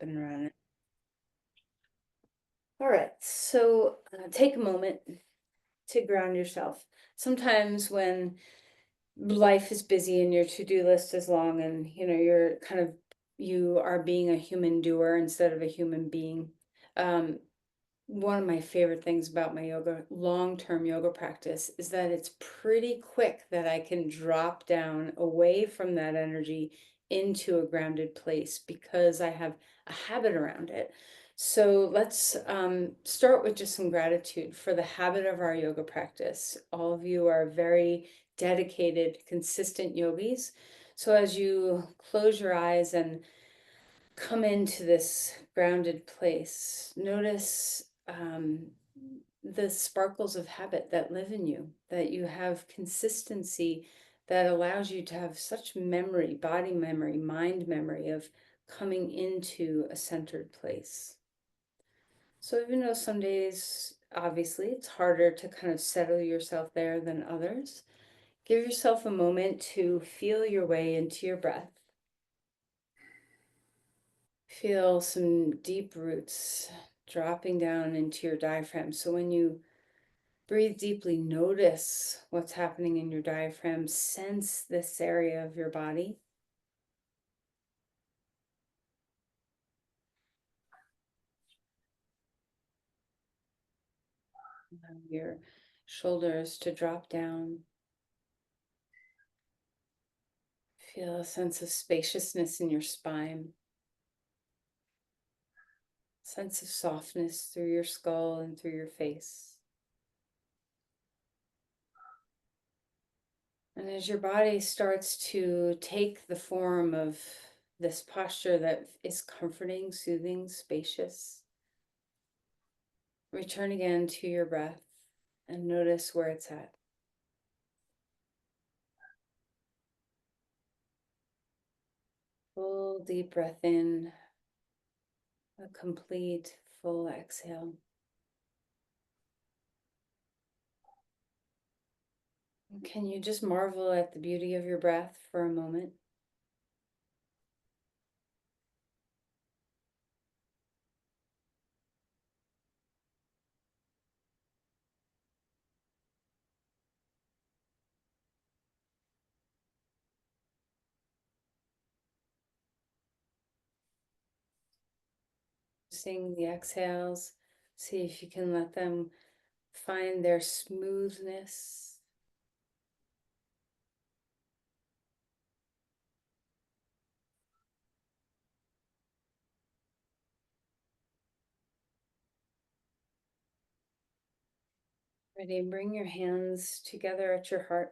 been around it. All right, so take a moment to ground yourself. Sometimes when life is busy and your to-do list is long and you're you are being a human doer instead of a human being. Um, One of my favorite things about my long-term yoga practice is that it's pretty quick that I can drop down away from that energy into a grounded place because I have a habit around it. So let's start with just some gratitude for the habit of our yoga practice. All of you are very dedicated, consistent yogis. So as you close your eyes and come into this grounded place, notice the sparkles of habit that live in you, that you have consistency that allows you to have such memory, body memory, mind memory of coming into a centered place. So even though some days, obviously, it's harder to kind of settle yourself there than others, give yourself a moment to feel your way into your breath. Feel some deep roots dropping down into your diaphragm. So when you breathe deeply, notice what's happening in your diaphragm. Sense this area of your body. Allow your shoulders to drop down. Feel a sense of spaciousness in your spine. Sense of softness through your skull and through your face. And as your body starts to take the form of this posture that is comforting, soothing, spacious, return again to your breath and notice where it's at. Full deep breath in, a complete full exhale. Can you just marvel at the beauty of your breath for a moment? Sing the exhales. See if you can let them find their smoothness. Ready, bring your hands together at your heart.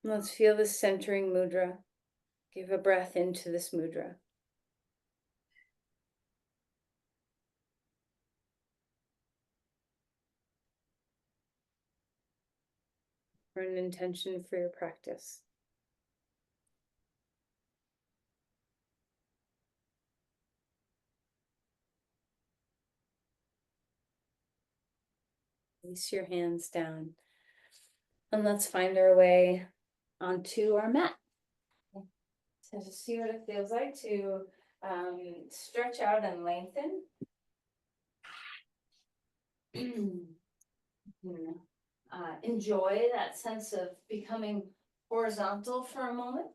Let's feel this centering mudra. Give a breath into this mudra. For an intention for your practice. Release your hands down. And let's find our way onto our mat. So just see what it feels like to stretch out and lengthen. Enjoy that sense of becoming horizontal for a moment.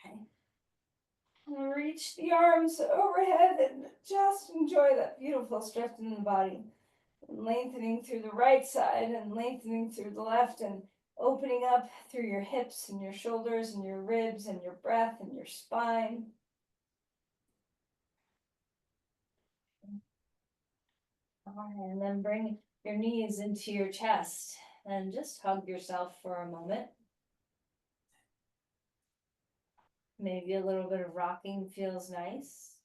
Okay. And reach the arms overhead and just enjoy that beautiful stretch in the body. And lengthening through the right side and lengthening through the left and opening up through your hips and your shoulders and your ribs and your breath and your spine. All right, and then bring your knees into your chest and just hug yourself for a moment. Maybe a little bit of rocking feels nice.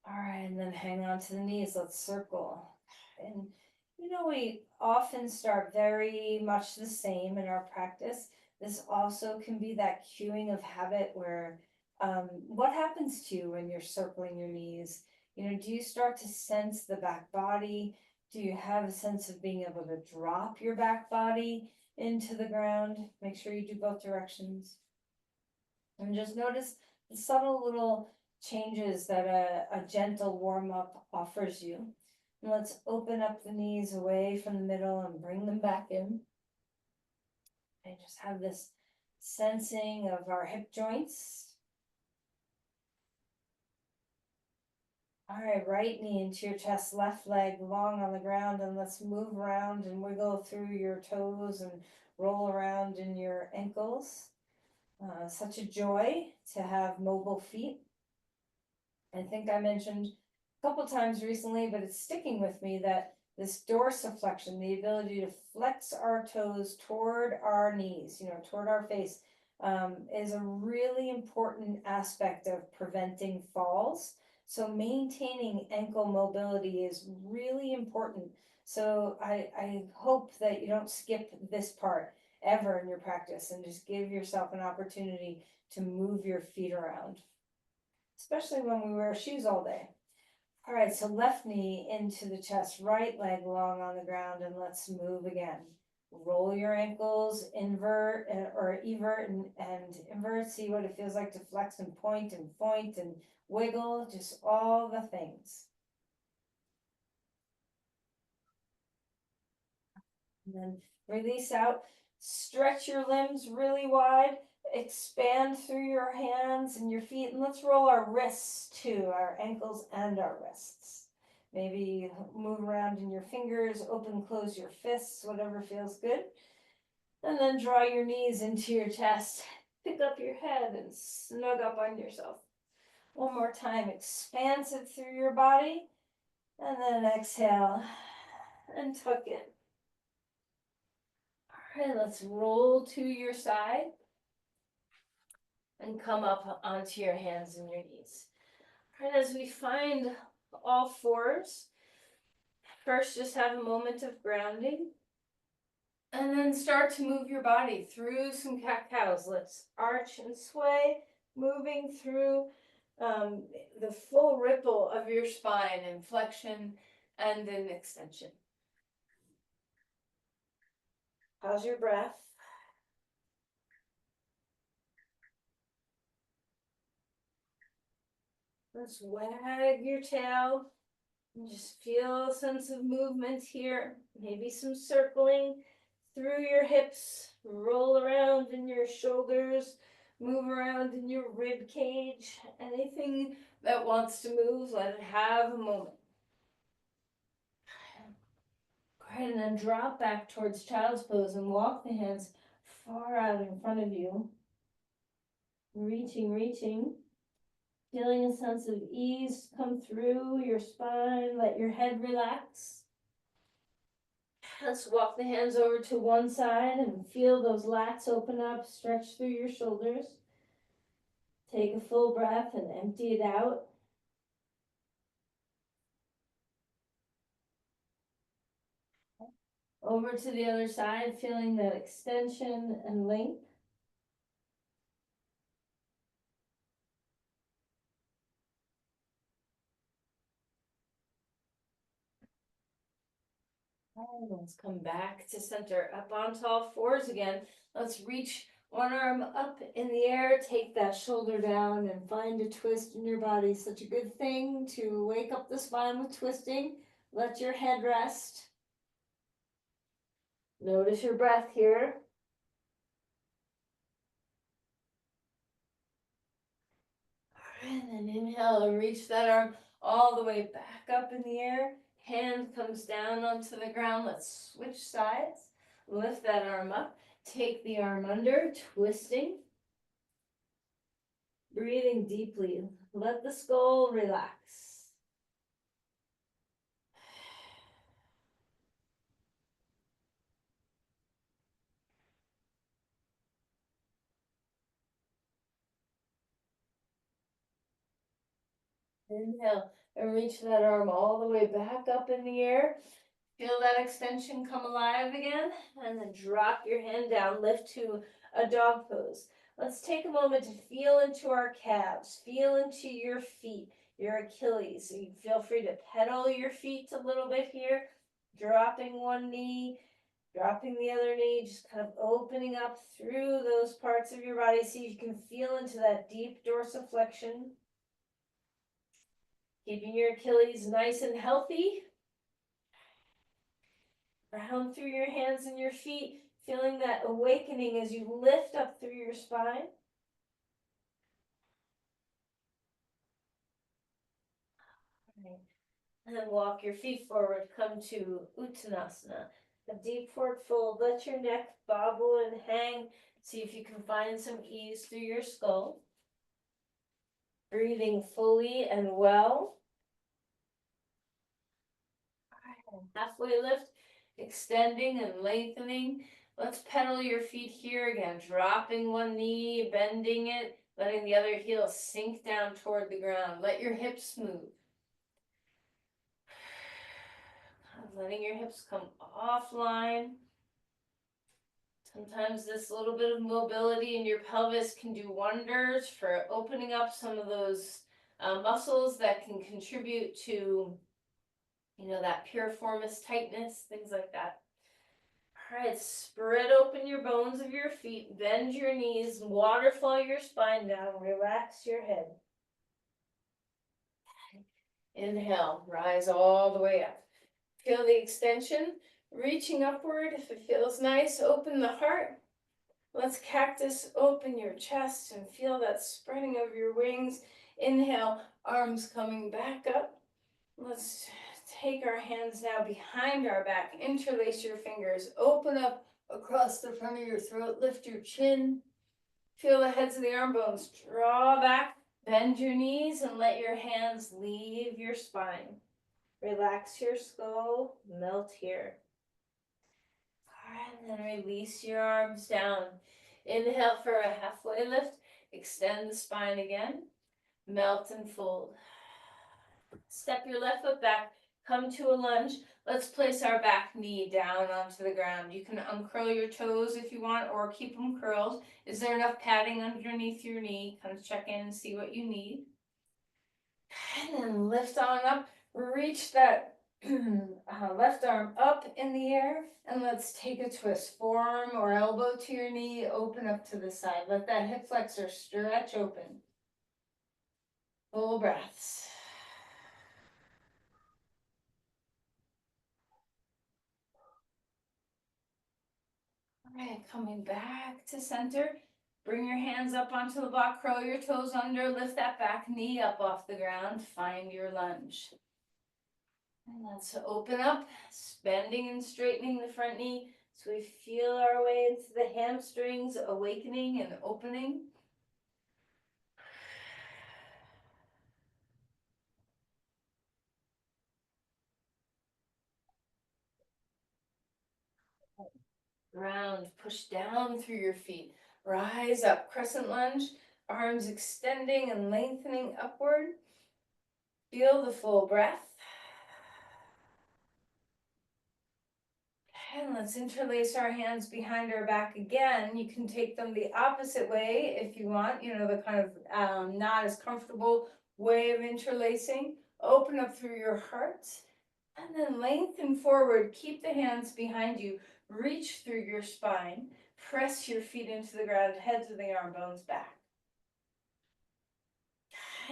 All right, and then hang on to the knees. Let's circle. And we often start very much the same in our practice. This also can be that cueing of habit where what happens to you when you're circling your knees? Do you start to sense the back body? Do you have a sense of being able to drop your back body into the ground? Make sure you do both directions. And just notice the subtle little changes that a gentle warm up offers you. And let's open up the knees away from the middle and bring them back in. And just have this sensing of our hip joints. All right, right knee into your chest, left leg long on the ground, and let's move around and wiggle through your toes and roll around in your ankles. Such a joy to have mobile feet. I think I mentioned a couple times recently, but it's sticking with me that this dorsiflexion, the ability to flex our toes toward our knees, toward our face, is a really important aspect of preventing falls. So maintaining ankle mobility is really important. So I hope that you don't skip this part ever in your practice and just give yourself an opportunity to move your feet around, especially when we wear shoes all day. All right, so left knee into the chest, right leg long on the ground, and let's move again. Roll your ankles, invert or evert and invert. See what it feels like to flex and point and wiggle, just all the things. And then release out, stretch your limbs really wide, expand through your hands and your feet, and let's roll our wrists too, our ankles and our wrists. Maybe move around in your fingers, open, close your fists, whatever feels good. And then draw your knees into your chest, pick up your head and snug up on yourself. One more time, expansive through your body, and then exhale and tuck in. All right, let's roll to your side and come up onto your hands and your knees. All right, as we find all fours, first just have a moment of grounding and then start to move your body through some cat-cows. Let's arch and sway, moving through the full ripple of your spine in flexion and in extension. How's your breath? Let's wag your tail and just feel a sense of movement here. Maybe some circling through your hips, roll around in your shoulders, move around in your rib cage. Anything that wants to move, let it have a moment. Great, and then drop back towards child's pose and walk the hands far out in front of you. Reaching. Feeling a sense of ease come through your spine, let your head relax. Let's walk the hands over to one side and feel those lats open up, stretch through your shoulders. Take a full breath and empty it out. Over to the other side, feeling that extension and length. Let's come back to center, up onto all fours again. Let's reach one arm up in the air, take that shoulder down and find a twist in your body. Such a good thing to wake up the spine with twisting. Let your head rest. Notice your breath here. And then inhale and reach that arm all the way back up in the air. Hand comes down onto the ground. Let's switch sides. Lift that arm up. Take the arm under, twisting. Breathing deeply. Let the skull relax. Inhale and reach that arm all the way back up in the air. Feel that extension come alive again, and then drop your hand down, lift to a dog pose. Let's take a moment to feel into our calves, feel into your feet, your Achilles. So you feel free to pedal your feet a little bit here, dropping one knee, Dropping the other knee, just kind of opening up through those parts of your body. See if you can feel into that deep dorsiflexion. Keeping your Achilles nice and healthy. Round through your hands and your feet, feeling that awakening as you lift up through your spine. And then walk your feet forward, come to Uttanasana. A deep forward fold, let your neck bobble and hang. See if you can find some ease through your skull. Breathing fully and well. Halfway lift, extending and lengthening. Let's pedal your feet here again, dropping one knee, bending it, letting the other heel sink down toward the ground. Let your hips move. Letting your hips come offline. Sometimes this little bit of mobility in your pelvis can do wonders for opening up some of those muscles that can contribute to, that piriformis tightness, things like that. All right, spread open your bones of your feet, bend your knees, waterfall your spine down, relax your head. Inhale, rise all the way up. Feel the extension, reaching upward. If it feels nice, open the heart. Let's cactus open your chest and feel that spreading of your wings. Inhale, arms coming back up. Let's take our hands now behind our back. Interlace your fingers. Open up across the front of your throat. Lift your chin. Feel the heads of the arm bones. Draw back. Bend your knees and let your hands leave your spine. Relax your skull. Melt here. And then release your arms down. Inhale for a halfway lift. Extend the spine again. Melt and fold. Step your left foot back. Come to a lunge. Let's place our back knee down onto the ground. You can uncurl your toes if you want or keep them curled. Is there enough padding underneath your knee? Kind of check in and see what you need. And then lift on up. Reach that left arm up in the air, and let's take a twist. Forearm or elbow to your knee, open up to the side. Let that hip flexor stretch open. Full breaths. All right, coming back to center. Bring your hands up onto the block, curl your toes under, lift that back knee up off the ground, find your lunge. And let's open up, bending and straightening the front knee so we feel our way into the hamstrings, awakening and opening. Ground, push down through your feet. Rise up, crescent lunge, arms extending and lengthening upward. Feel the full breath. And let's interlace our hands behind our back again. You can take them the opposite way if you want, the kind of not as comfortable way of interlacing. Open up through your heart and then lengthen forward. Keep the hands behind you. Reach through your spine. Press your feet into the ground, heads of the arm bones back.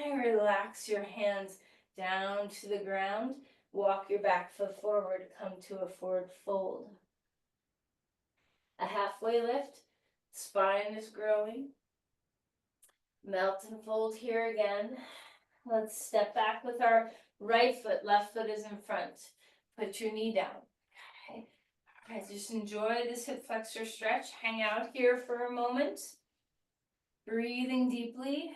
And relax your hands down to the ground. Walk your back foot forward, come to a forward fold. A halfway lift, spine is growing. Melt and fold here again. Let's step back with our right foot, left foot is in front. Put your knee down. Okay. All right, just enjoy this hip flexor stretch. Hang out here for a moment. Breathing deeply.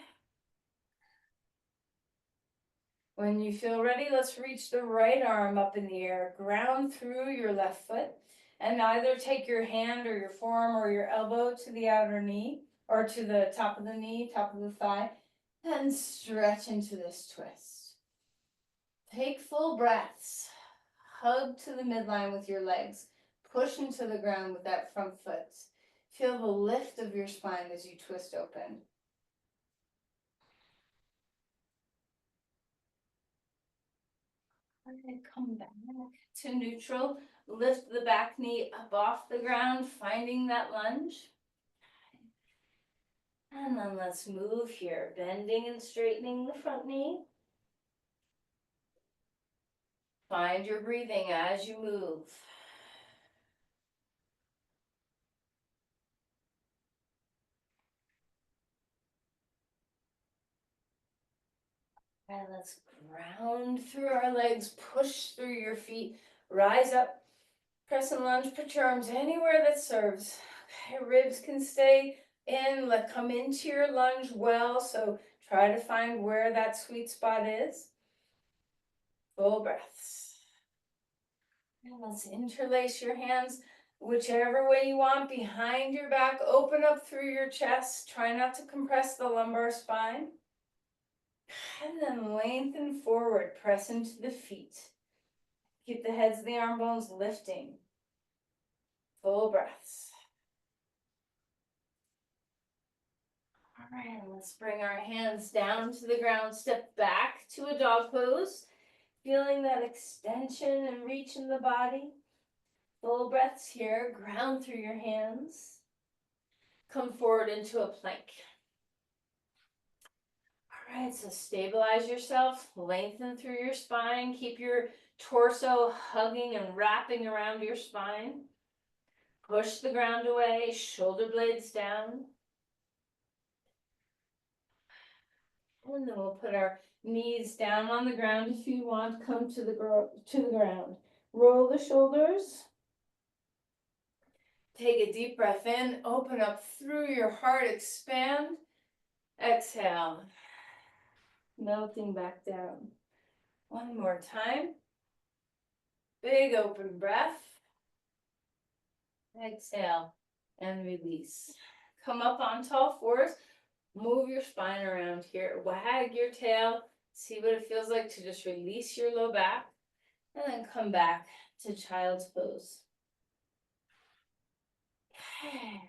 When you feel ready, let's reach the right arm up in the air. Ground through your left foot. And either take your hand or your forearm or your elbow to the outer knee or to the top of the knee, top of the thigh, and stretch into this twist. Take full breaths. Hug to the midline with your legs. Push into the ground with that front foot. Feel the lift of your spine as you twist open. And come back to neutral. Lift the back knee up off the ground, finding that lunge. And then let's move here, bending and straightening the front knee. Find your breathing as you move. And let's ground through our legs, push through your feet, rise up, press and lunge, put your arms anywhere that serves. Okay, ribs can stay in, come into your lunge well, so try to find where that sweet spot is. Full breaths. And let's interlace your hands whichever way you want, behind your back, open up through your chest, try not to compress the lumbar spine. And then lengthen forward, press into the feet. Keep the heads of the arm bones lifting. Full breaths. All right, let's bring our hands down to the ground, step back to a dog pose, feeling that extension and reach in the body. Full breaths here, ground through your hands. Come forward into a plank. All right, so stabilize yourself, lengthen through your spine, keep your torso hugging and wrapping around your spine. Push the ground away, shoulder blades down. And then we'll put our knees down on the ground if you want. Come to the ground. Roll the shoulders. Take a deep breath in, open up through your heart, expand. Exhale. Melting back down. One more time. Big open breath. Exhale and release. Come up on tall fours. Move your spine around here. Wag your tail. See what it feels like to just release your low back. And then come back to child's pose. Okay.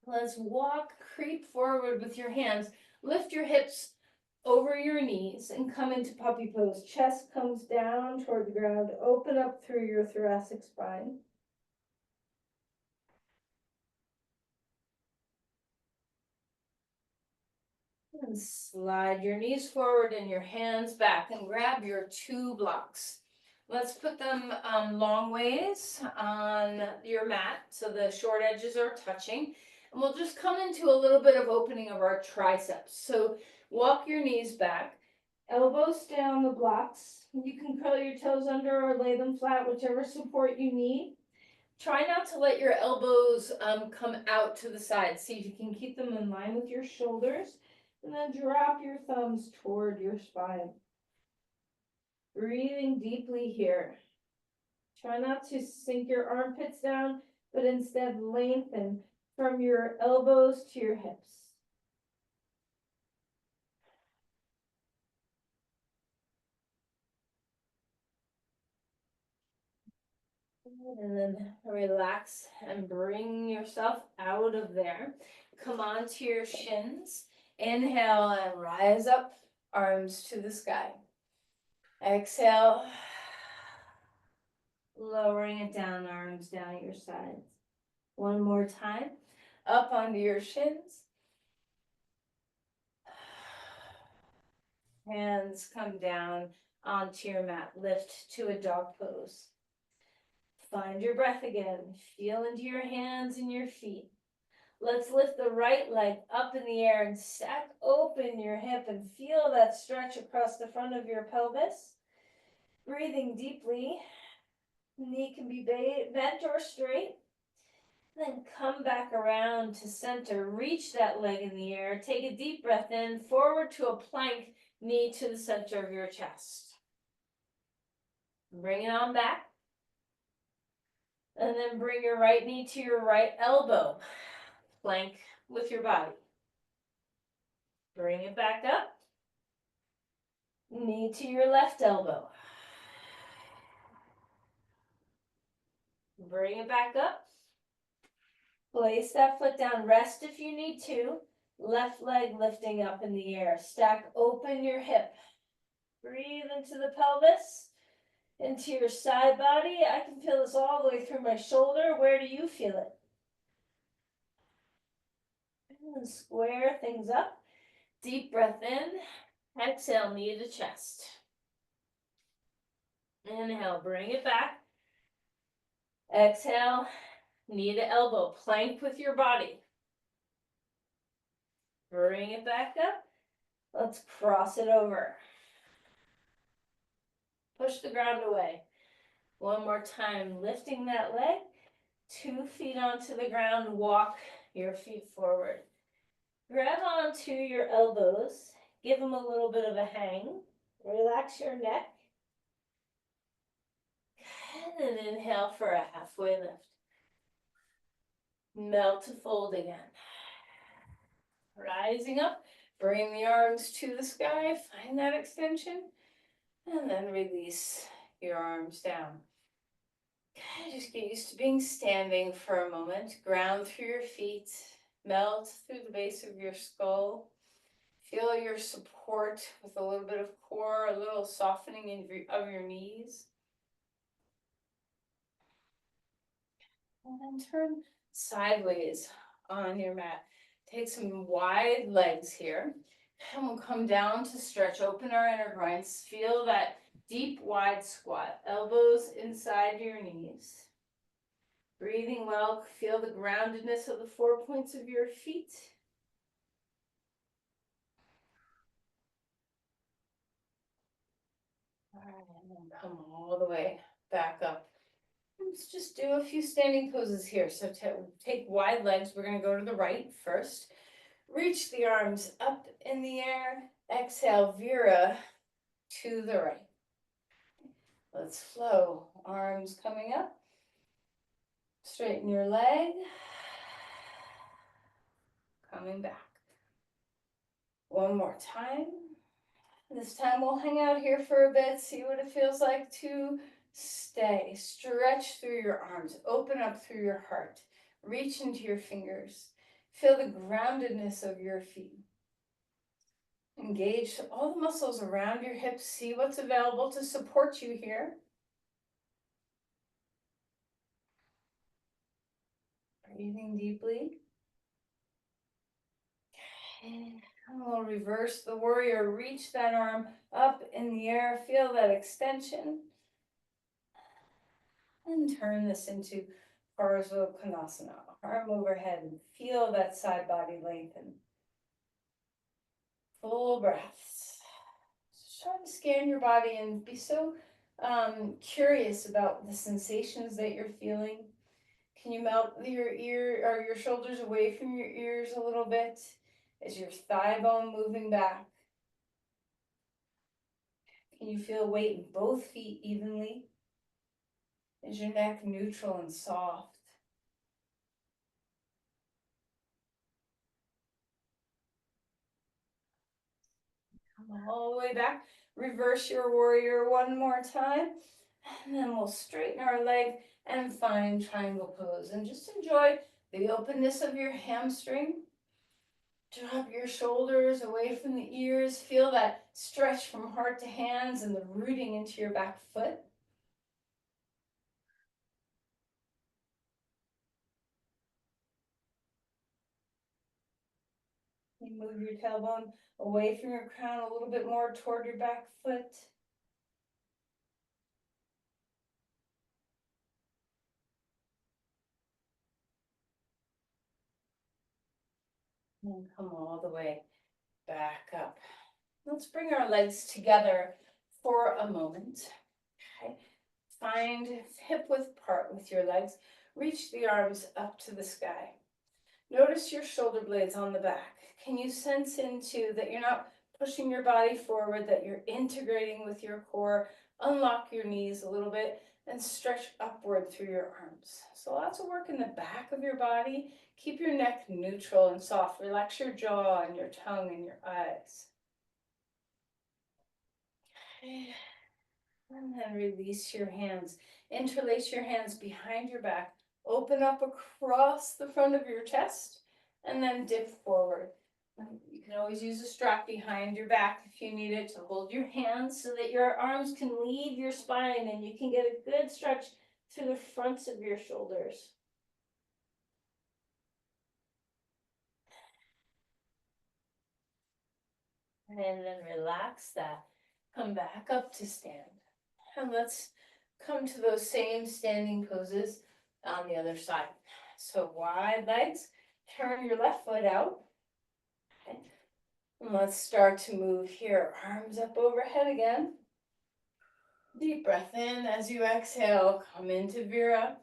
Let's walk, creep forward with your hands. Lift your hips over your knees and come into puppy pose. Chest comes down toward the ground. Open up through your thoracic spine. And slide your knees forward and your hands back and grab your two blocks. Let's put them long ways on your mat so the short edges are touching. And we'll just come into a little bit of opening of our triceps. So walk your knees back, elbows stay on the blocks. You can curl your toes under or lay them flat, whichever support you need. Try not to let your elbows come out to the side. See if you can keep them in line with your shoulders. And then drop your thumbs toward your spine. Breathing deeply here. Try not to sink your armpits down, but instead lengthen from your elbows to your hips. And then relax and bring yourself out of there. Come onto your shins. Inhale and rise up, arms to the sky. Exhale, lowering it down, arms down at your sides. One more time, up onto your shins. Hands come down onto your mat, lift to a dog pose. Find your breath again, feel into your hands and your feet. Let's lift the right leg up in the air and stack open your hip and feel that stretch across the front of your pelvis. Breathing deeply, knee can be bent or straight. Then come back around to center, reach that leg in the air, take a deep breath in, forward to a plank, knee to the center of your chest. Bring it on back. And then bring your right knee to your right elbow. Plank with your body. Bring it back up. Knee to your left elbow. Bring it back up. Place that foot down. Rest if you need to. Left leg lifting up in the air. Stack open your hip. Breathe into the pelvis. into your side body. I can feel this all the way through my shoulder. Where do you feel it? And square things up. Deep breath in. Exhale, knee to chest. Inhale, bring it back. Exhale, knee to elbow. Plank with your body. Bring it back up. Let's cross it over. Push the ground away. One more time, lifting that leg. 2 feet onto the ground, walk your feet forward. Grab onto your elbows, give them a little bit of a hang. Relax your neck. And then inhale for a halfway lift. Melt to fold again. Rising up, bring the arms to the sky, find that extension, and then release your arms down. Okay, just get used to being standing for a moment. Ground through your feet, melt through the base of your skull. Feel your support with a little bit of core, a little softening of your knees. And then turn sideways on your mat. Take some wide legs here. And we'll come down to stretch, open our inner groins. Feel that deep, wide squat. Elbows inside your knees. Breathing well, feel the groundedness of the 4 points of your feet. All right, and then come all the way back up. Let's just do a few standing poses here. So take wide legs. We're going to go to the right first. Reach the arms up in the air. Exhale, Vira to the right. Let's flow. Arms coming up. Straighten your leg. Coming back. One more time. This time we'll hang out here for a bit, see what it feels like to stay. Stretch through your arms, open up through your heart, reach into your fingers. Feel the groundedness of your feet. Engage all the muscles around your hips, see what's available to support you here. Breathing deeply. And we'll reverse the warrior, reach that arm up in the air, feel that extension. And turn this into Urdhva Konasana. Arm overhead and feel that side body lengthen. Full breaths. Just try to scan your body and be so curious about the sensations that you're feeling. Can you melt your ear or your shoulders away from your ears a little bit? Is your thigh bone moving back? Can you feel weight in both feet evenly? Is your neck neutral and soft? Come all the way back. Reverse your warrior one more time. And then we'll straighten our leg and find triangle pose. And just enjoy the openness of your hamstring. Drop your shoulders away from the ears. Feel that stretch from heart to hands and the rooting into your back foot. You move your tailbone away from your crown a little bit more toward your back foot. And come all the way back up. Let's bring our legs together for a moment. Okay. Find hip width apart with your legs. Reach the arms up to the sky. Notice your shoulder blades on the back. Can you sense into that you're not pushing your body forward, that you're integrating with your core? Unlock your knees a little bit and stretch upward through your arms. So lots of work in the back of your body. Keep your neck neutral and soft. Relax your jaw and your tongue and your eyes. And then release your hands. Interlace your hands behind your back. Open up across the front of your chest and then dip forward. You can always use a strap behind your back if you need it to hold your hands so that your arms can leave your spine and you can get a good stretch through the fronts of your shoulders. And then relax that. Come back up to stand. And let's come to those same standing poses on the other side. So wide legs, turn your left foot out. Okay. And let's start to move here. Arms up overhead again. Deep breath in as you exhale, come into Vira.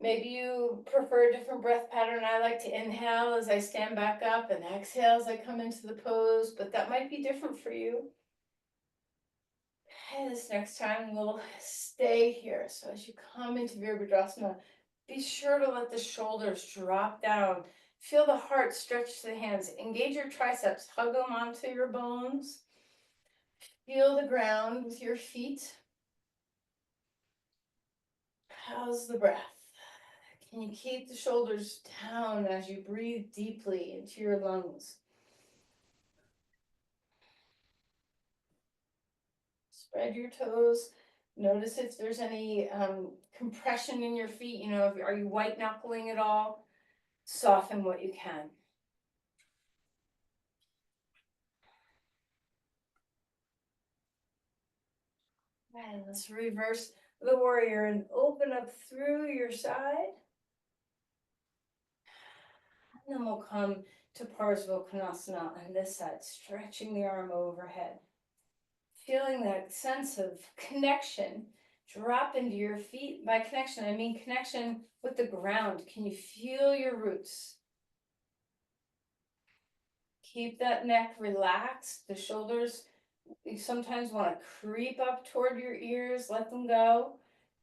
Maybe you prefer a different breath pattern. I like to inhale as I stand back up and exhale as I come into the pose, but that might be different for you. Okay, this next time we'll stay here. So as you come into Virabhadrasana, be sure to let the shoulders drop down. Feel the heart stretch to the hands. Engage your triceps, hug them onto your bones. Feel the ground with your feet. How's the breath? Can you keep the shoulders down as you breathe deeply into your lungs? Spread your toes. Notice if there's any compression in your feet. You know, are you white knuckling at all? Soften what you can. And let's reverse the warrior and open up through your side. And then we'll come to Parsva Konasana on this side, stretching the arm overhead. Feeling that sense of connection. Drop into your feet. By connection, I mean connection with the ground. Can you feel your roots? Keep that neck relaxed. The shoulders, you sometimes want to creep up toward your ears. Let them go.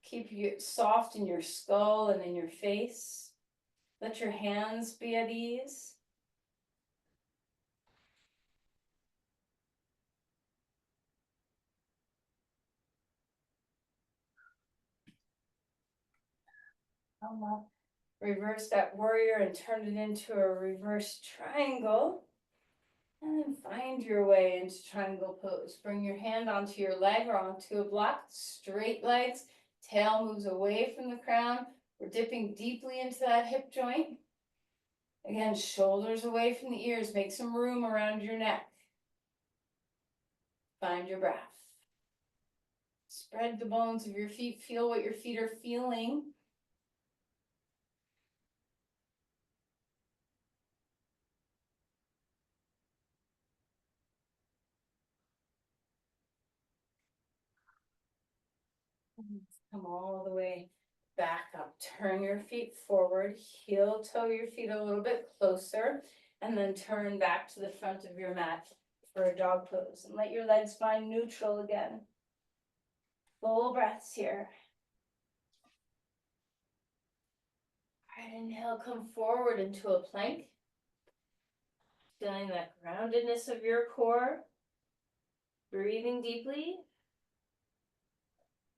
Keep you soft in your skull and in your face. Let your hands be at ease. Come up. Reverse that warrior and turn it into a reverse triangle. And then find your way into triangle pose. Bring your hand onto your leg or onto a block. Straight legs. Tail moves away from the crown. We're dipping deeply into that hip joint. Again, shoulders away from the ears. Make some room around your neck. Find your breath. Spread the bones of your feet. Feel what your feet are feeling. Come all the way back up. Turn your feet forward. Heel toe your feet a little bit closer. And then turn back to the front of your mat for a dog pose. And let your legs find neutral again. Full breaths here. All right, inhale, come forward into a plank. Feeling that groundedness of your core. Breathing deeply.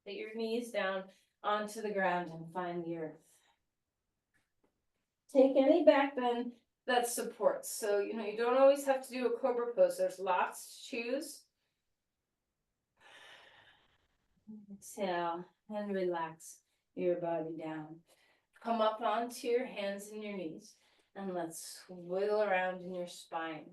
Get your knees down onto the ground and find the earth. Take any back bend that supports. So, you know, you don't always have to do a cobra pose. There's lots to choose. Exhale and relax your body down. Come up onto your hands and your knees. And let's wiggle around in your spine.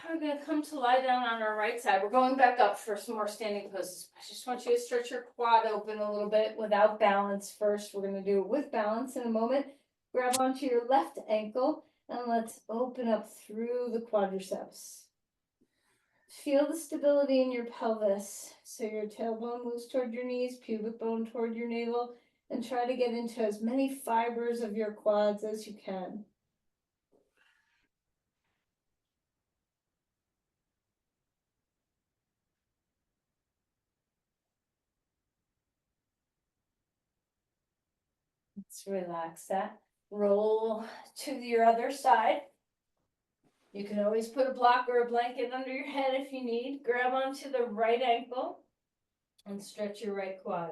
We're going to come to lie down on our right side. We're going back up for some more standing poses. I just want you to stretch your quad open a little bit without balance first. We're going to do it with balance in a moment. Grab onto your left ankle and let's open up through the quadriceps. Feel the stability in your pelvis. So your tailbone moves toward your knees, pubic bone toward your navel, and try to get into as many fibers of your quads as you can. Let's relax that. Roll to your other side. You can always put a block or a blanket under your head if you need. Grab onto the right ankle and stretch your right quad.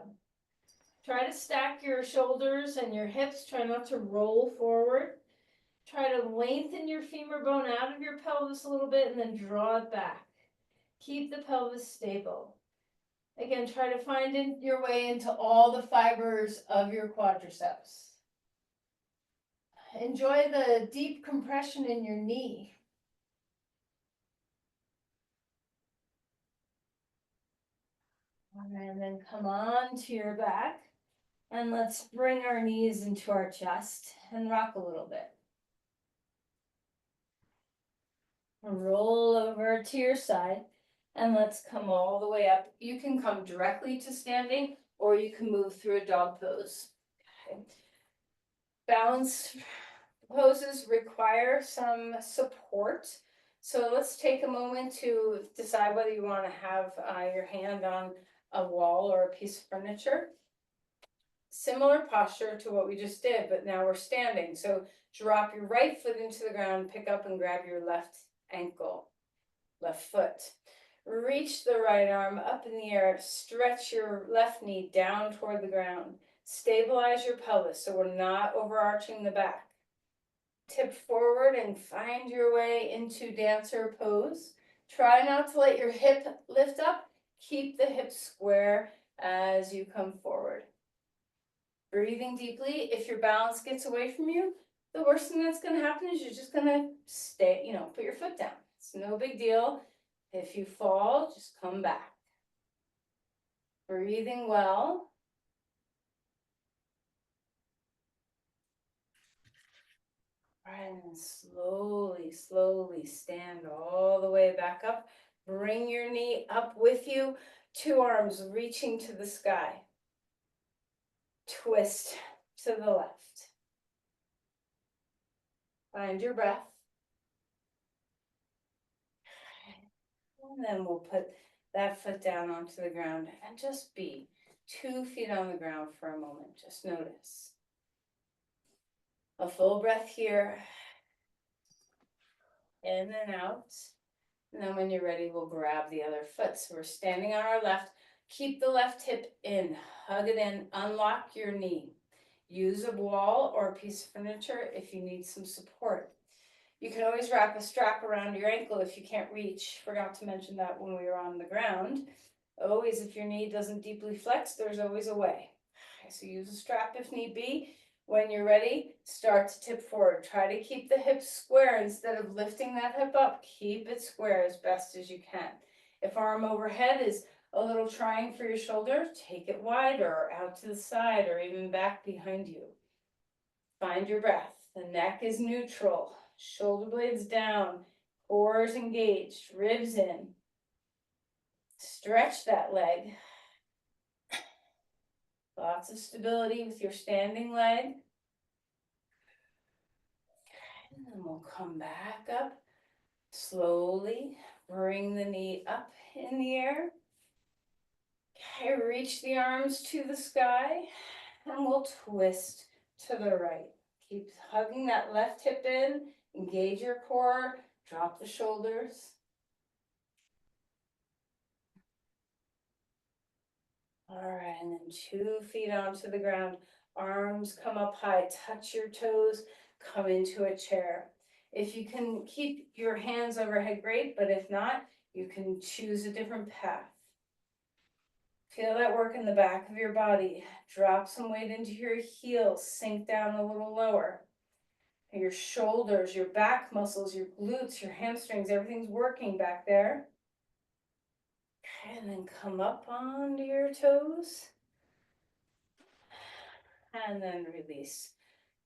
Try to stack your shoulders and your hips. Try not to roll forward. Try to lengthen your femur bone out of your pelvis a little bit and then draw it back. Keep the pelvis stable. Again, try to find your way into all the fibers of your quadriceps. Enjoy the deep compression in your knee. And then come on to your back. And let's bring our knees into our chest and rock a little bit. Roll over to your side. And let's come all the way up. You can come directly to standing, or you can move through a dog pose. Okay. Balance poses require some support. So let's take a moment to decide whether you want to have your hand on a wall or a piece of furniture. Similar posture to what we just did, but now we're standing. So drop your right foot into the ground, pick up and grab your left ankle, left foot. Reach the right arm up in the air, stretch your left knee down toward the ground. Stabilize your pelvis so we're not overarching the back. Tip forward and find your way into dancer pose. Try not to let your hip lift up. Keep the hips square as you come forward. Breathing deeply. If your balance gets away from you, the worst thing that's going to happen is you're just going to stay, put your foot down. It's no big deal. If you fall, just come back. Breathing well. And slowly, slowly stand all the way back up. Bring your knee up with you. Two arms reaching to the sky. Twist to the left. Find your breath. And then we'll put that foot down onto the ground and just be 2 feet on the ground for a moment. Just notice. A full breath here. In and out. And then when you're ready, we'll grab the other foot. So we're standing on our left. Keep the left hip in. Hug it in. Unlock your knee. Use a wall or a piece of furniture if you need some support. You can always wrap a strap around your ankle if you can't reach. Forgot to mention that when we were on the ground. Always, if your knee doesn't deeply flex, there's always a way. So use a strap if need be. When you're ready, start to tip forward. Try to keep the hips square instead of lifting that hip up. Keep it square as best as you can. If arm overhead is a little trying for your shoulder, take it wider or out to the side or even back behind you. Find your breath. The neck is neutral. Shoulder blades down. Core is engaged. Ribs in. Stretch that leg. Lots of stability with your standing leg. And then we'll come back up. Slowly bring the knee up in the air. Okay, reach the arms to the sky. And we'll twist to the right. Keep hugging that left hip in. Engage your core. Drop the shoulders. All right, and then 2 feet onto the ground. Arms come up high. Touch your toes. Come into a chair. If you can keep your hands overhead, great. But if not, you can choose a different path. Feel that work in the back of your body. Drop some weight into your heels. Sink down a little lower. Your shoulders, your back muscles, your glutes, your hamstrings, everything's working back there. And then come up onto your toes. And then release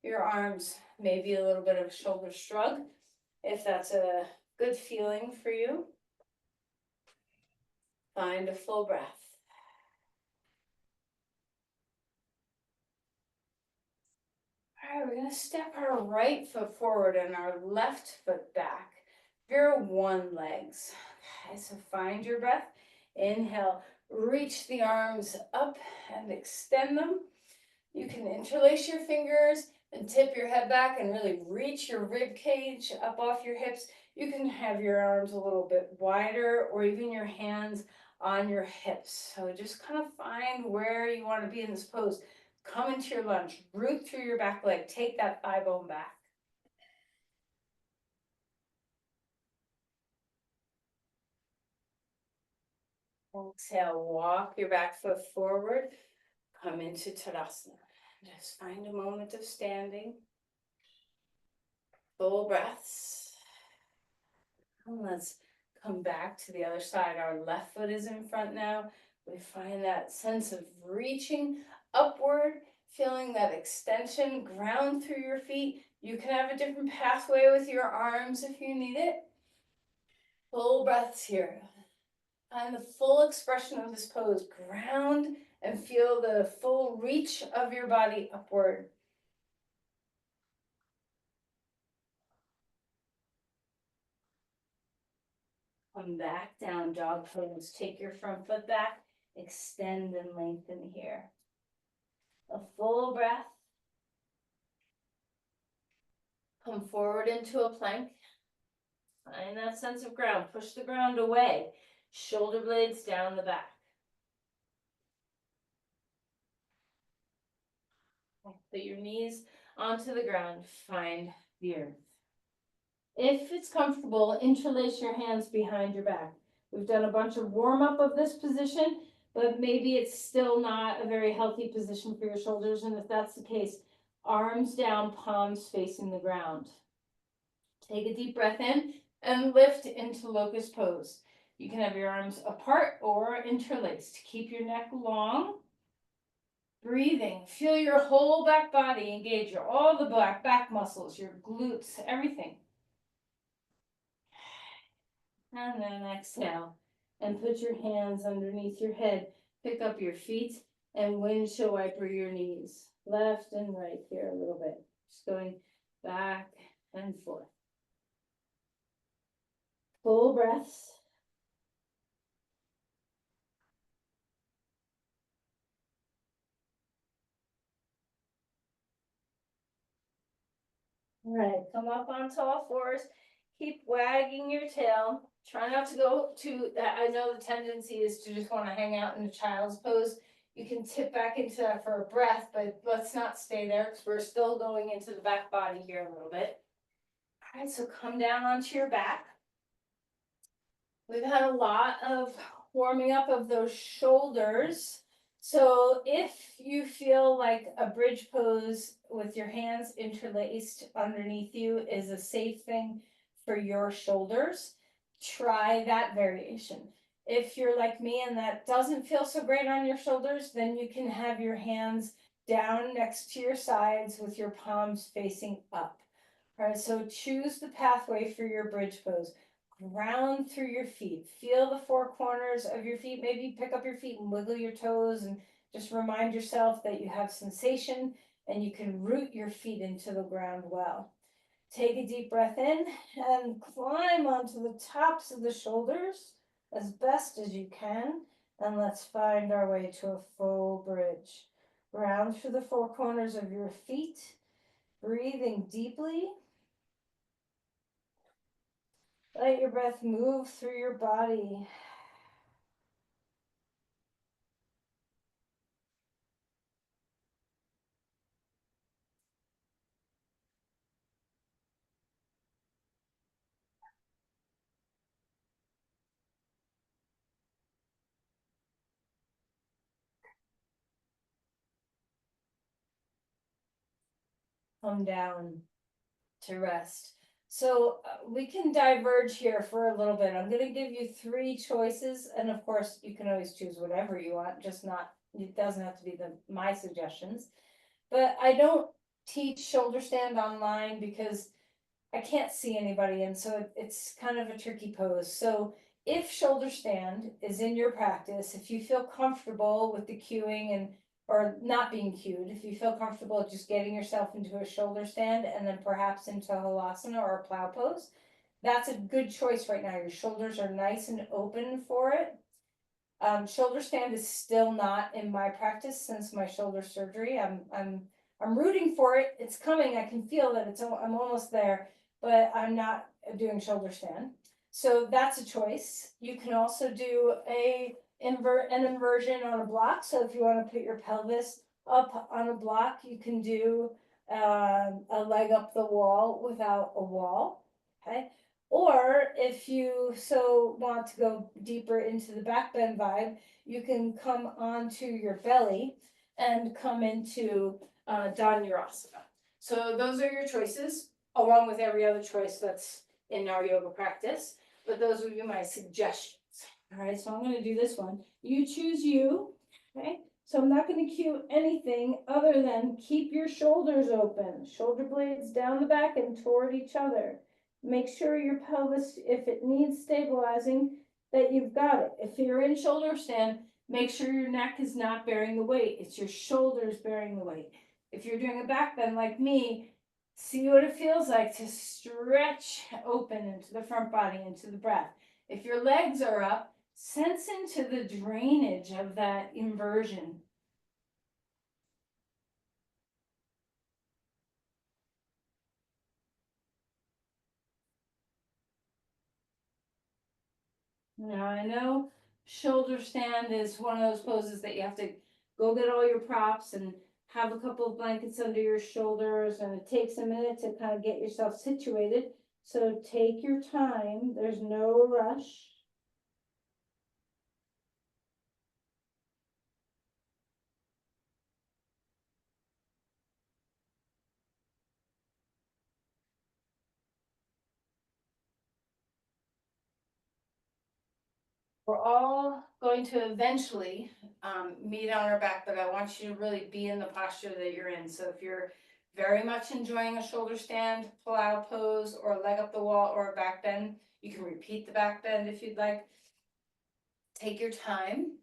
your arms. Maybe a little bit of a shoulder shrug, if that's a good feeling for you. Find a full breath. All right, we're going to step our right foot forward and our left foot back. You're one legs. Okay, so find your breath. Inhale, reach the arms up and extend them. You can interlace your fingers and tip your head back and really reach your rib cage up off your hips. You can have your arms a little bit wider or even your hands on your hips. So just kind of find where you want to be in this pose. Come into your lunge, root through your back leg, take that thigh bone back. Exhale, walk your back foot forward, come into Tadasana. Just find a moment of standing. Full breaths. And let's come back to the other side. Our left foot is in front now. We find that sense of reaching upward, feeling that extension, ground through your feet. You can have a different pathway with your arms if you need it. Full breaths here. Find the full expression of this pose. Ground and feel the full reach of your body upward. Come back down, dog pose. Take your front foot back, extend and lengthen here. A full breath. Come forward into a plank. Find that sense of ground. Push the ground away. Shoulder blades down the back. Put your knees onto the ground. Find the earth. If it's comfortable, interlace your hands behind your back. We've done a bunch of warm up of this position, but maybe it's still not a very healthy position for your shoulders. And if that's the case, arms down, palms facing the ground. Take a deep breath in and lift into locust pose. You can have your arms apart or interlaced. Keep your neck long. Breathing, feel your whole back body engage all the back muscles, your glutes, everything. And then exhale and put your hands underneath your head. Pick up your feet and windshield wiper your knees. Left and right here a little bit. Just going back and forth. Full breaths. All right, come up onto all fours. Keep wagging your tail. Try not to go to that. I know the tendency is to just want to hang out in the child's pose. You can tip back into that for a breath, but let's not stay there because we're still going into the back body here a little bit. All right, so come down onto your back. We've had a lot of warming up of those shoulders. So if you feel like a bridge pose with your hands interlaced underneath you is a safe thing for your shoulders, try that variation. If you're like me and that doesn't feel so great on your shoulders, then you can have your hands down next to your sides with your palms facing up. All right, so choose the pathway for your bridge pose. Ground through your feet. Feel the four corners of your feet. Maybe pick up your feet and wiggle your toes and just remind yourself that you have sensation and you can root your feet into the ground well. Take a deep breath in and climb onto the tops of the shoulders as best as you can. And let's find our way to a full bridge. Ground through the four corners of your feet. Breathing deeply. Let your breath move through your body. Come down to rest. So we can diverge here for a little bit. I'm going to give you three choices. And of course, you can always choose whatever you want, just not, it doesn't have to be my suggestions. But I don't teach shoulder stand online because I can't see anybody. And so it's kind of a tricky pose. So if shoulder stand is in your practice, if you feel comfortable with the cueing and or not being cued, if you feel comfortable just getting yourself into a shoulder stand and then perhaps into halasana or a plow pose, that's a good choice right now. Your shoulders are nice and open for it. Shoulder stand is still not in my practice since my shoulder surgery. I'm rooting for it. It's coming. I can feel that I'm almost there, but I'm not doing shoulder stand. So that's a choice. You can also do an inversion on a block. So if you want to put your pelvis up on a block, you can do a leg up the wall without a wall. Okay. Or if you so want to go deeper into the back bend vibe, you can come onto your belly and come into Dhanurasana. So those are your choices, along with every other choice that's in our yoga practice. But those would be my suggestions. All right, so I'm going to do this one. You choose you. Okay, so I'm not going to cue anything other than keep your shoulders open, shoulder blades down the back and toward each other. Make sure your pelvis, if it needs stabilizing, that you've got it. If you're in shoulder stand, make sure your neck is not bearing the weight. It's your shoulders bearing the weight. If you're doing a back bend like me, see what it feels like to stretch open into the front body, into the breath. If your legs are up, sense into the drainage of that inversion. Now I know shoulder stand is one of those poses that you have to go get all your props and have a couple of blankets under your shoulders, and it takes a minute to kind of get yourself situated. So take your time, there's no rush. We're all going to eventually meet on our back, but I want you to really be in the posture that you're in. So if you're very much enjoying a shoulder stand, pull out pose, or leg up the wall, or a back bend, you can repeat the back bend if you'd like. Take your time,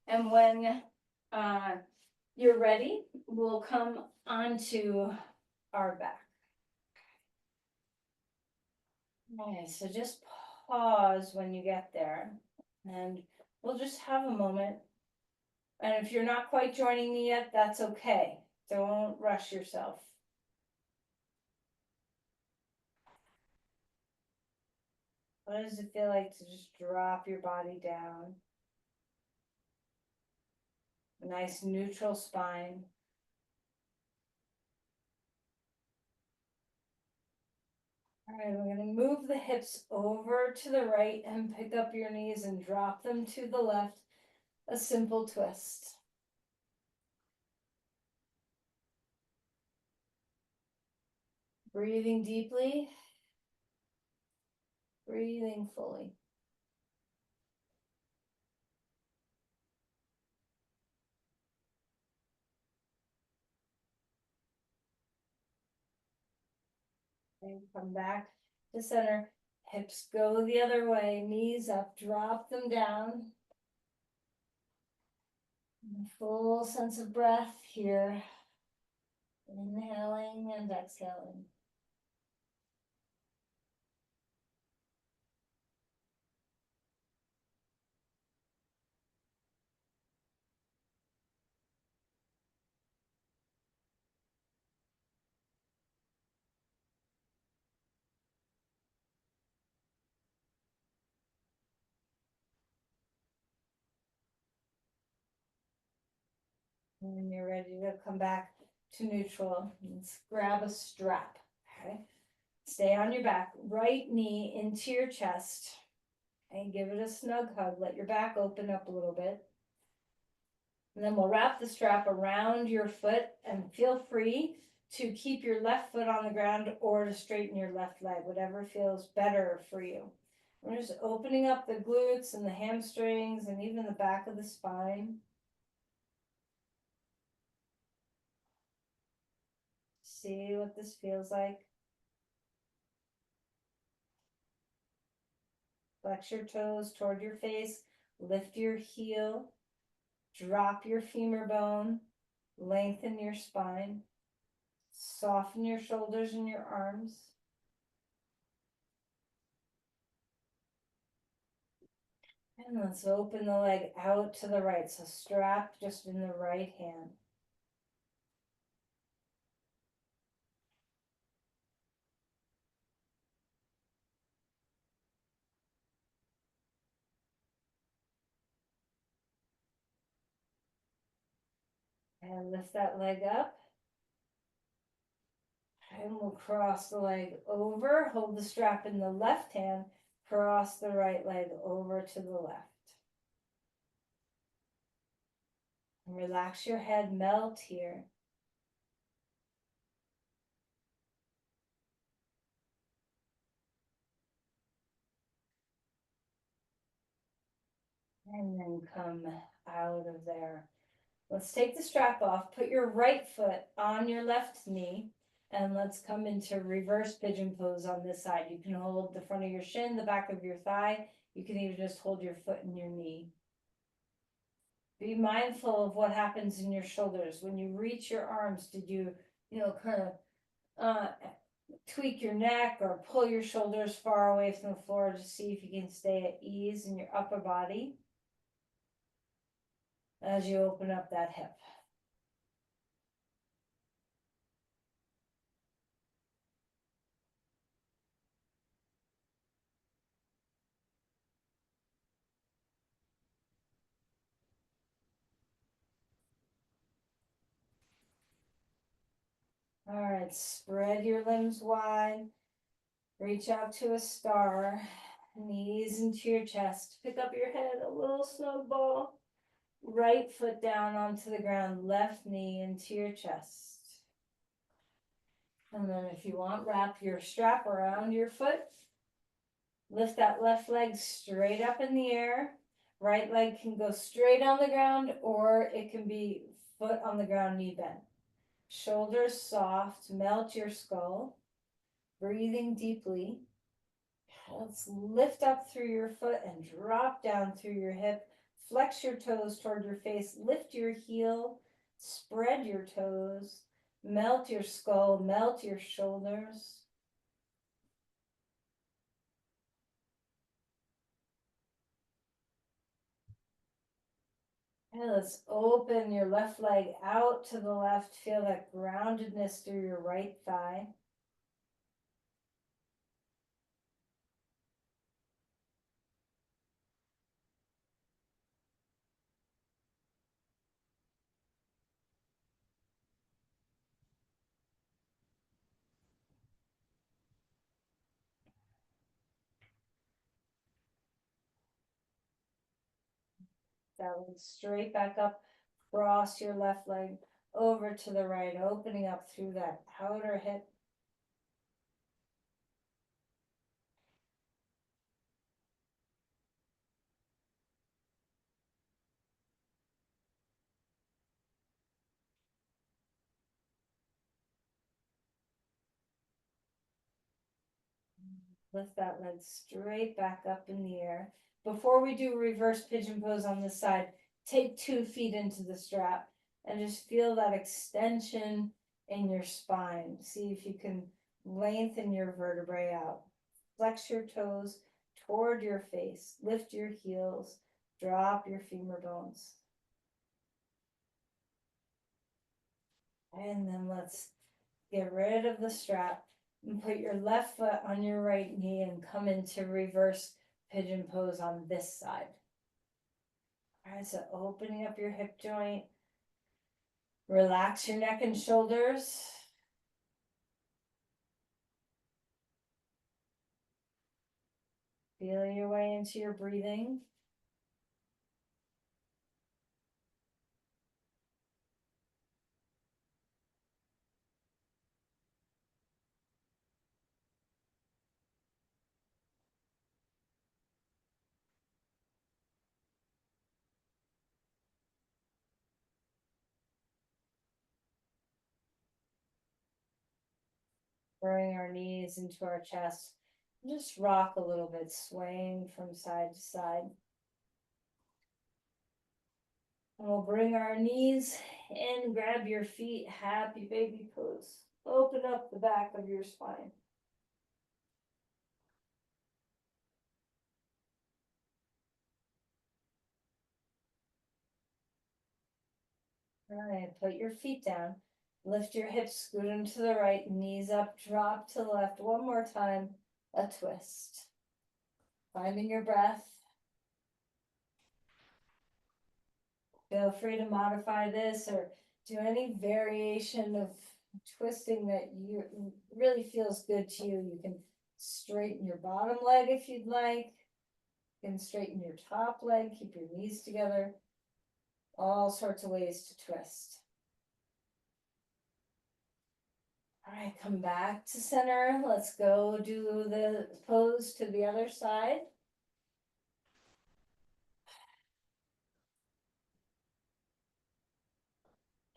and when you're ready, we'll come onto our back. Okay, so just pause when you get there, and we'll just have a moment. And if you're not quite joining me yet, that's okay. Don't rush yourself. What does it feel like to just drop your body down? A nice neutral spine. All right, we're going to move the hips over to the right and pick up your knees and drop them to the left. A simple twist. Breathing deeply. Breathing fully. And come back to center. Hips go the other way. Knees up. Drop them down. Full sense of breath here. Inhaling and exhaling. And when you're ready to come back to neutral, let's grab a strap. Okay. Stay on your back. Right knee into your chest. And give it a snug hug. Let your back open up a little bit. And then we'll wrap the strap around your foot, and feel free to keep your left foot on the ground or to straighten your left leg, whatever feels better for you. We're just opening up the glutes and the hamstrings and even the back of the spine. See what this feels like. Flex your toes toward your face, lift your heel, drop your femur bone, lengthen your spine, soften your shoulders and your arms. And let's open the leg out to the right. So strap just in the right hand. And lift that leg up. And we'll cross the leg over, hold the strap in the left hand, cross the right leg over to the left. And relax your head, melt here. And then come out of there. Let's take the strap off, put your right foot on your left knee, and let's come into reverse pigeon pose on this side. You can hold the front of your shin, the back of your thigh. You can even just hold your foot and your knee. Be mindful of what happens in your shoulders. When you reach your arms, did you, kind of tweak your neck or pull your shoulders far away from the floor to see if you can stay at ease in your upper body as you open up that hip. All right, spread your limbs wide. Reach out to a star. Knees into your chest. Pick up your head, a little snowball. Right foot down onto the ground, left knee into your chest. And then if you want, wrap your strap around your foot. Lift that left leg straight up in the air. Right leg can go straight on the ground, or it can be foot on the ground, knee bent. Shoulders soft, melt your skull. Breathing deeply. Let's lift up through your foot and drop down through your hip. Flex your toes toward your face. Lift your heel. Spread your toes. Melt your skull. Melt your shoulders. And let's open your left leg out to the left. Feel that groundedness through your right thigh. That one straight back up. Cross your left leg over to the right, opening up through that outer hip. Lift that leg straight back up in the air. Before we do reverse pigeon pose on this side, take 2 feet into the strap and just feel that extension in your spine. See if you can lengthen your vertebrae out. Flex your toes toward your face. Lift your heels. Drop your femur bones. And then let's get rid of the strap and put your left foot on your right knee and come into reverse pigeon pose on this side. All right, so opening up your hip joint. Relax your neck and shoulders. Feel your way into your breathing. Bring our knees into our chest. Just rock a little bit, swaying from side to side. And we'll bring our knees in, grab your feet, happy baby pose. Open up the back of your spine. All right, put your feet down. Lift your hips, scoot them to the right, knees up, drop to the left. One more time, a twist. Finding your breath. Feel free to modify this or do any variation of twisting that you really feels good to you. You can Straighten your bottom leg if you'd like. And straighten your top leg, keep your knees together. All sorts of ways to twist. All right, come back to center. Let's go do the pose to the other side.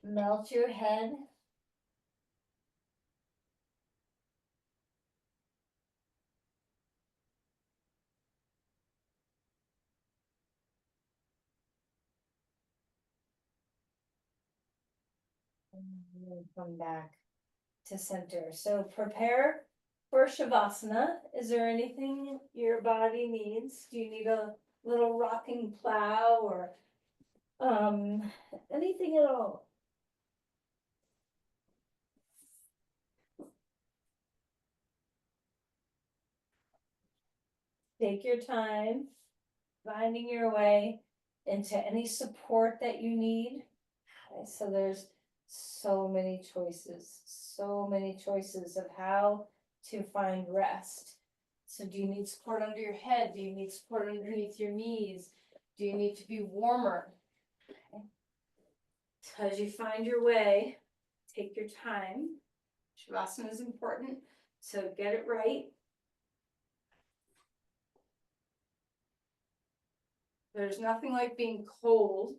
Melt your head. And then come back to center. So prepare for Shavasana. Is there anything your body needs? Do you need a little rocking plow or anything at all? Take your time, finding your way into any support that you need. Okay, so there's so many choices of how to find rest. So do you need support under your head? Do you need support underneath your knees? Do you need to be warmer? Okay. So as you find your way, take your time. Shavasana is important, so get it right. There's nothing like being cold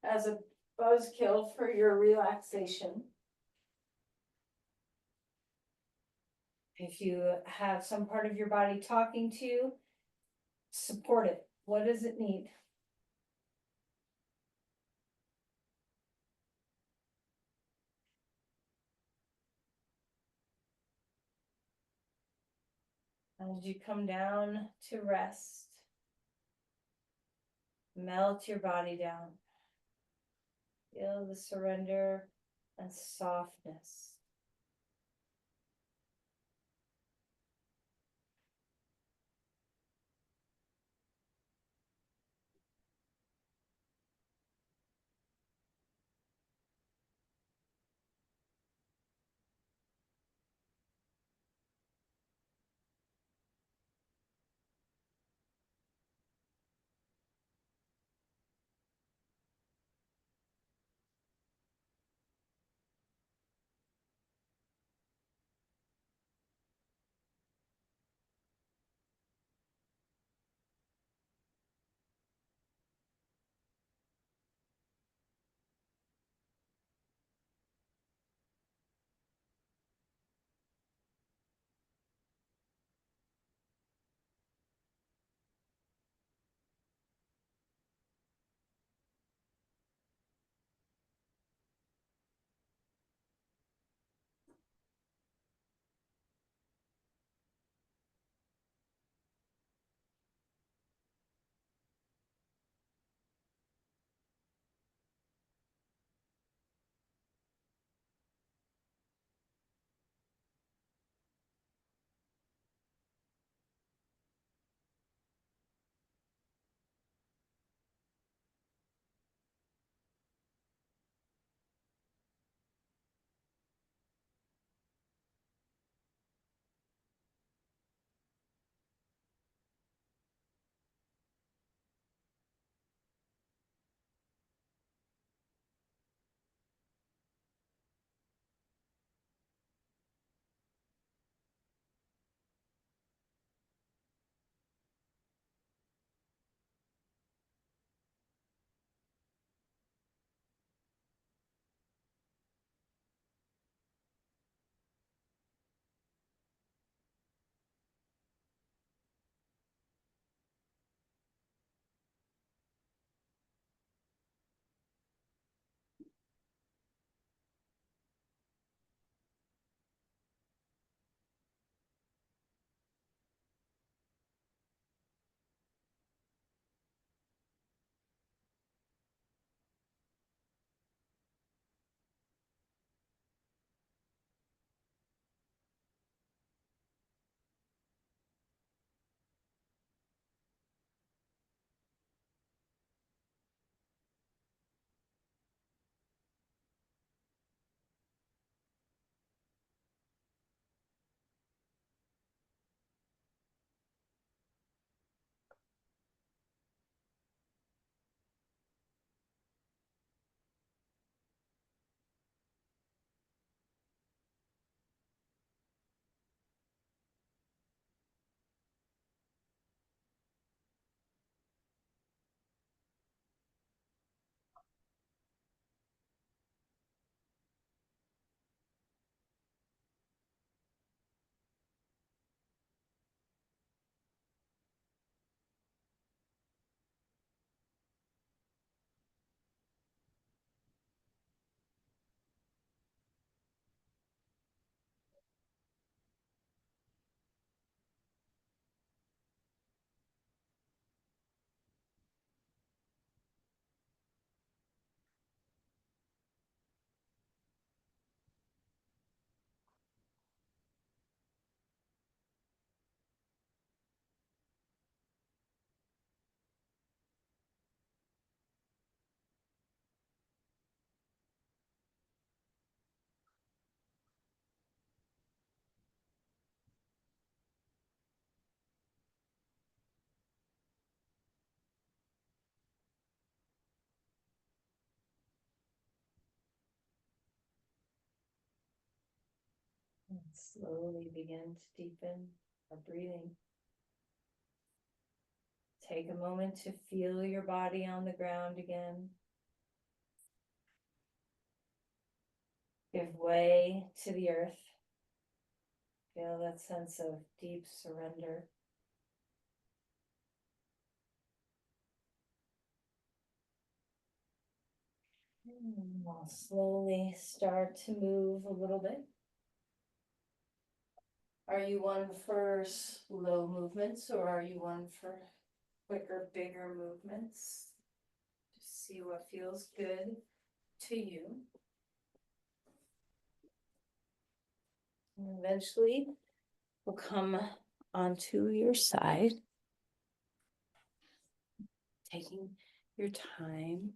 as a buzzkill for your relaxation. If you have some part of your body talking to you, support it. What does it need? As you come down to rest, melt your body down. Feel the surrender and softness. And slowly begin to deepen our breathing. Take a moment to feel your body on the ground again. Give way to the earth. Feel that sense of deep surrender. And we'll slowly start to move a little bit. Are you one for slow movements or are you one for quicker, bigger movements? Just see what feels good to you. And eventually, we'll come onto your side, taking your time.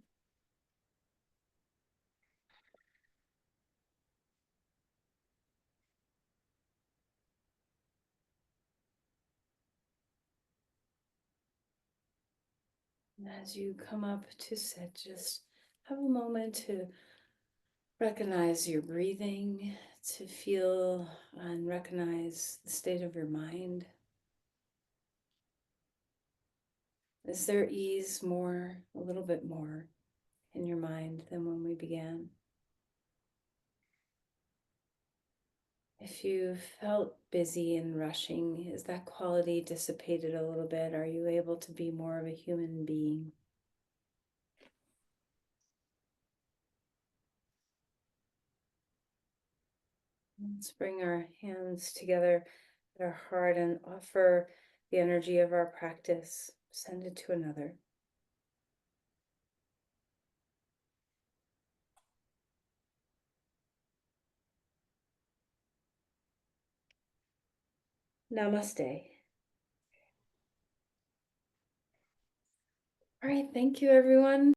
And as you come up to sit, just have a moment to recognize your breathing, to feel and recognize the state of your mind. Is there ease more, a little bit more in your mind than when we began? If you felt busy and rushing, is that quality dissipated a little bit? Are you able to be more of a human being? Let's bring our hands together at our heart and offer the energy of our practice. Send it to another. Namaste. All right, thank you, everyone.